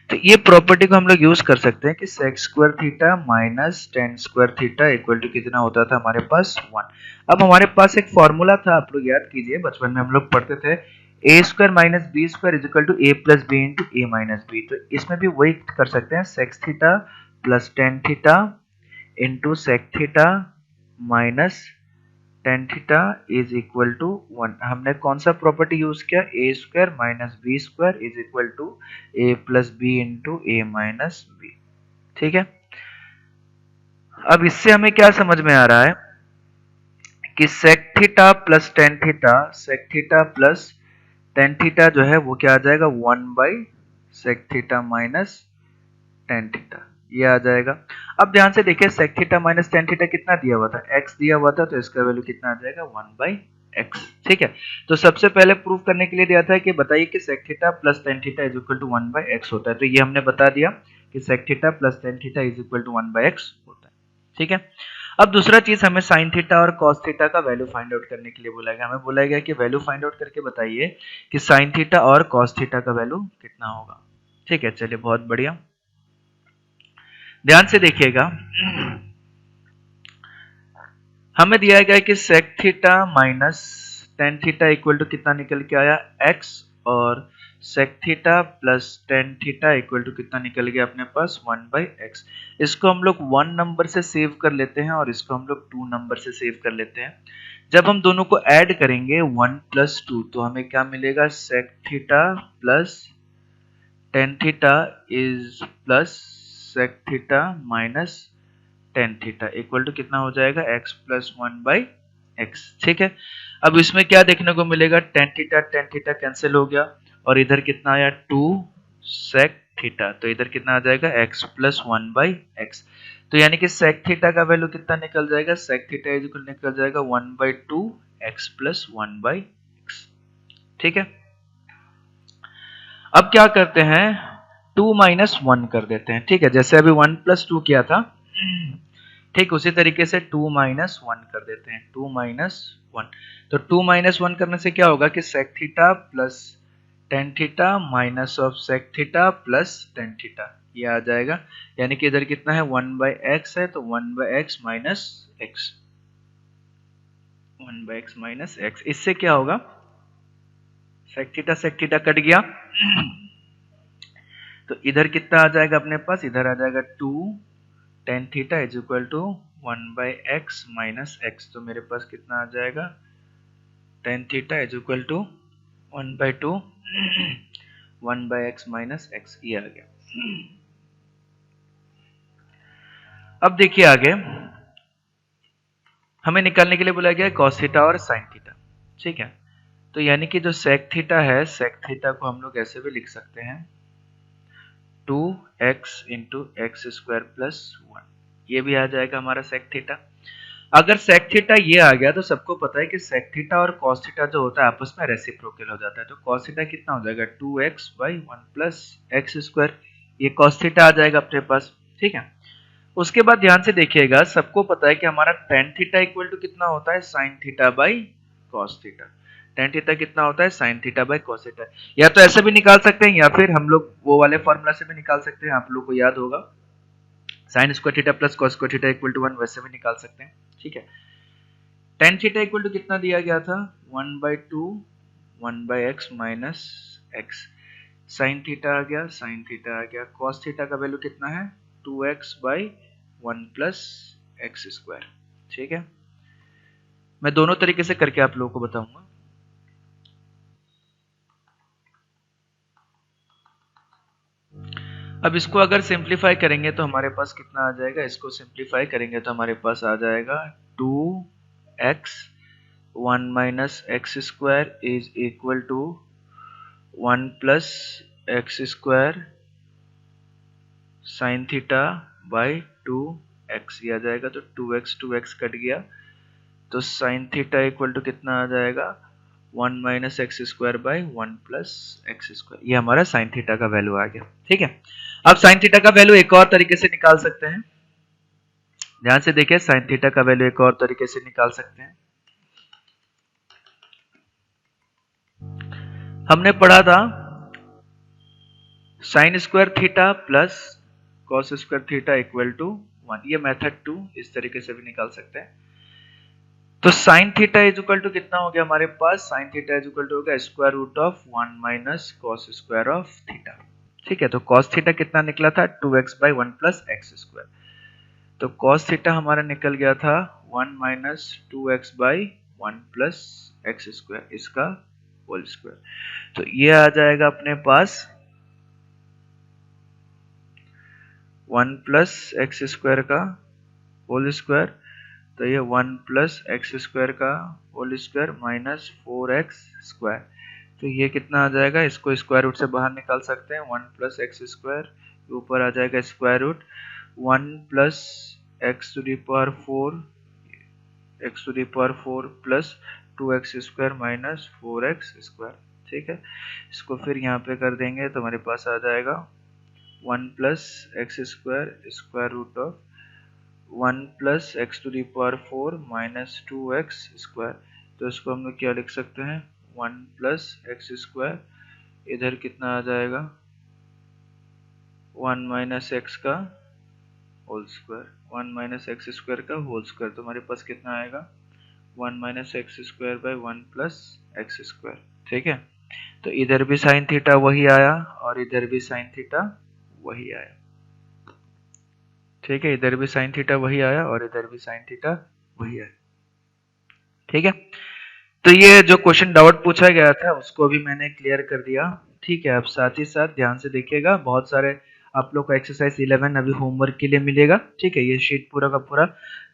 तो ये प्रॉपर्टी को हम लोग यूज कर सकते हैं कि sec square theta minus tan square theta equal to कितना होता था हमारे पास 1। अब हमारे पास एक फॉर्मूला था, आप लोग याद कीजिए, बचपन में हम लोग पढ़ते थे A square minus B square is equal to A plus B into A minus B. तो इसमें भी वही कर सकते हैं, sec theta plus tan theta into sec theta minus tan theta is equal to 1। हमने कौन सा प्रॉपर्टी यूज किया, A square minus B square is equal to A plus B into A minus B. ठीक है, अब इससे हमें क्या समझ में आ रहा है कि sec theta plus tan theta, sec theta plus tan theta जो है वो क्या आ जाएगा 1 by sec theta minus tan theta, ये आ जाएगा। अब ध्यान से देखिए, sec theta minus tan theta कितना दिया हुआ था, x दिया हुआ था, तो इसका वैल्यू कितना आ जाएगा 1 बाई एक्स। ठीक है, तो सबसे पहले प्रूव करने के लिए दिया था कि बताइए कि sec theta plus tan theta is equal to 1 by x होता है, तो ये हमने बता दिया कि sec theta plus tan theta is equal to 1 by x होता है। ठीक है, अब दूसरा चीज हमें साइन थीटा और कॉस थीटा का वैल्यू फाइंड आउट करने के लिए बोला गया। हमें बोला गया कि वैल्यू फाइंड आउट करके बताइए कि साइन थीटा और कॉस थीटा का वैल्यू कितना होगा। ठीक है, चलिए बहुत बढ़िया, ध्यान से देखिएगा। हमें दिया गया कि sec theta minus tan theta equal to कितना निकल के आया x, और sec theta plus tan theta equal to कितना निकल गया अपने पास 1 बाई एक्स। इसको हम लोग 1 नंबर से सेव कर लेते हैं और इसको हम लोग 2 नंबर से सेव कर लेते हैं। जब हम दोनों को ऐड करेंगे 1 प्लस 2 तो हमें क्या मिलेगा, sec theta plus tan theta is plus sec theta minus tan theta equal to कितना हो जाएगा x प्लस 1 बाई एक्स। ठीक है, अब इसमें क्या देखने को मिलेगा, टेन थीटा कैंसिल हो गया और इधर कितना आया 2 सेक थीटा, तो इधर कितना आ जाएगा x प्लस 1 बाई एक्स। तो यानी कि सेक थीटा का वैल्यू कितना निकल जाएगा, सेक थीटा इज इक्वल निकल जाएगा 1 by 2 x plus 1 by x. ठीक है, अब क्या करते हैं 2 माइनस 1 कर देते हैं। ठीक है, जैसे अभी 1 प्लस 2 किया था, ठीक उसी तरीके से 2 माइनस 1 कर देते हैं, 2 माइनस 1। तो 2 माइनस 1 करने से क्या होगा कि sec theta plus tan theta minus of sec theta plus tan theta, ये आ जाएगा। यानी कि इधर कितना है 1 बाई एक्स है, तो 1 by x minus x, 1 by x minus x. इससे क्या होगा, सेक थीटा कट गया तो इधर कितना आ जाएगा अपने पास, इधर आ जाएगा 2 tan theta is equal to 1 by x minus x. तो मेरे पास कितना आ जाएगा, tan theta is equal to 1 by 2 1 by x minus x, ये आ गया। अब देखिए आगे हमें निकालने के लिए बोला गया कॉस थीटा और साइन थीटा। ठीक है, तो यानी कि जो सेक थीटा है, सेक थीटा को हम लोग ऐसे भी लिख सकते हैं 2x into x square plus 1, ये भी आ जाएगा हमारा सेक थीटा। अगर सेक थीटा ये आ गया तो सबको पता है कि सेक थीटा और कॉस थीटा जो होता है आपस में रेसिप्रोकल हो जाता है, तो कॉस थीटा कितना हो जाएगा 2x by 1 plus x square, ये कॉस थीटा आ जाएगा अपने पास। ठीक है, उसके बाद ध्यान से देखिएगा, सबको पता है कि हमारा टेन थीटा इक्वल टू कितना होता है sign theta by cos theta. Ten theta कितना होता है sign theta by cos theta, या तो ऐसे भी निकाल सकते हैं या फिर हम लोग वो वाले फॉर्मूला से भी निकाल सकते हैं, आप लोग को याद होगा sine square theta plus cos square theta equal to 1, वैसे भी निकाल सकते हैं। ठीक है, टेन थीटा इक्वल टू कितना दिया गया था 1 by 2 1 by x minus X, sine theta आ गया, साइन थीटा आ गया, कॉस थीटा का वैल्यू कितना है 2x by 1 plus x square. ठीक है, मैं दोनों तरीके से करके आप लोगों को बताऊंगा। अब इसको अगर सिंप्लीफाई करेंगे तो हमारे पास कितना आ जाएगा, इसको सिंप्लीफाई करेंगे तो हमारे पास आ जाएगा 2x 1 minus x square is equal to 1 plus x square sine theta by 2x, ये आ जाएगा। तो 2x कट गया, तो साइन थीटा इक्वल टू कितना आ जाएगा, 1 minus x square by 1 plus x square. ये हमारा साइन थीटा का वैल्यू आ गया। ठीक है, अब साइन थीटा का वैल्यू एक और तरीके से निकाल सकते हैं। ध्यान से देखिए, साइन थीटा का वैल्यू एक और तरीके से निकाल सकते हैं। हमने पढ़ा था sine square theta plus cos square theta equal to 1, ये मेथड 2 इस तरीके से भी निकाल सकते हैं। तो sine theta is equal to कितना हो गया हमारे पास, sine theta is equal to हो गया square root of 1 minus cos square of theta. ठीक है, तो कॉस थीटा कितना निकला था, 2x by 1 plus x square. तो कॉस थीटा हमारा निकल गया था 1 minus 2x by 1 plus x square, इसका होल स्क्वायर। तो ये आ जाएगा अपने पास 1 प्लस एक्स स्क्वायर का होल स्क्वायर, तो ये 1 प्लस एक्स स्क्वायर का whole square minus 4x square. तो ये कितना आ जाएगा, इसको स्क्वायर रूट से बाहर निकाल सकते हैं, 1 प्लस एक्स स्क्वायर, ऊपर आ जाएगा square root 1 plus x to the power 4 x to the power 4 plus 2x square minus 4x square. ठीक है, इसको फिर यहाँ पे कर देंगे तो हमारे पास आ जाएगा 1 plus x square square root of 1 plus x to the power 4 minus 2x square. तो इसको हम लोग क्या लिख सकते हैं, 1 प्लस एक्स स्क्वायर, इधर कितना आ जाएगा 1 माइनस एक्स का whole square, 1 minus x square का होल स्क्वायर। तो हमारे पास कितना आएगा 1 minus x square by 1 plus x square. ठीक है, तो इधर भी साइन थीटा वही आया और इधर भी साइन थीटा वही आया। ठीक है, इधर भी साइन थीटा वही आया और इधर भी साइन थीटा वही आया। ठीक है, तो ये जो क्वेश्चन डाउट पूछा गया था उसको भी मैंने क्लियर कर दिया। ठीक है, अब साथ ही साथ ध्यान से देखिएगा, बहुत सारे आप लोग को एक्सरसाइज 11 अभी होमवर्क के लिए मिलेगा। ठीक है, ये शीट पूरा का पूरा,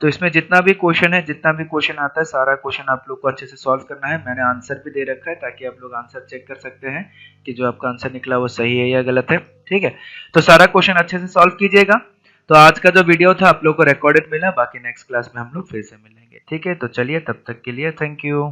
तो इसमें जितना भी क्वेश्चन है, जितना भी क्वेश्चन आता है, सारा क्वेश्चन आप लोग को अच्छे से सॉल्व करना है। मैंने आंसर भी दे रखा है ताकि आप लोग आंसर चेक कर सकते हैं कि जो आपका आंसर निकला वो सही है या गलत है। ठीक है, तो सारा क्वेश्चन अच्छे से सॉल्व कीजिएगा। तो आज का जो वीडियो था आप लोग को रिकॉर्डेड मिला, बाकी नेक्स्ट क्लास में हम लोग फिर से मिलेंगे। ठीक है, तो चलिए तब तक के लिए थैंक यू।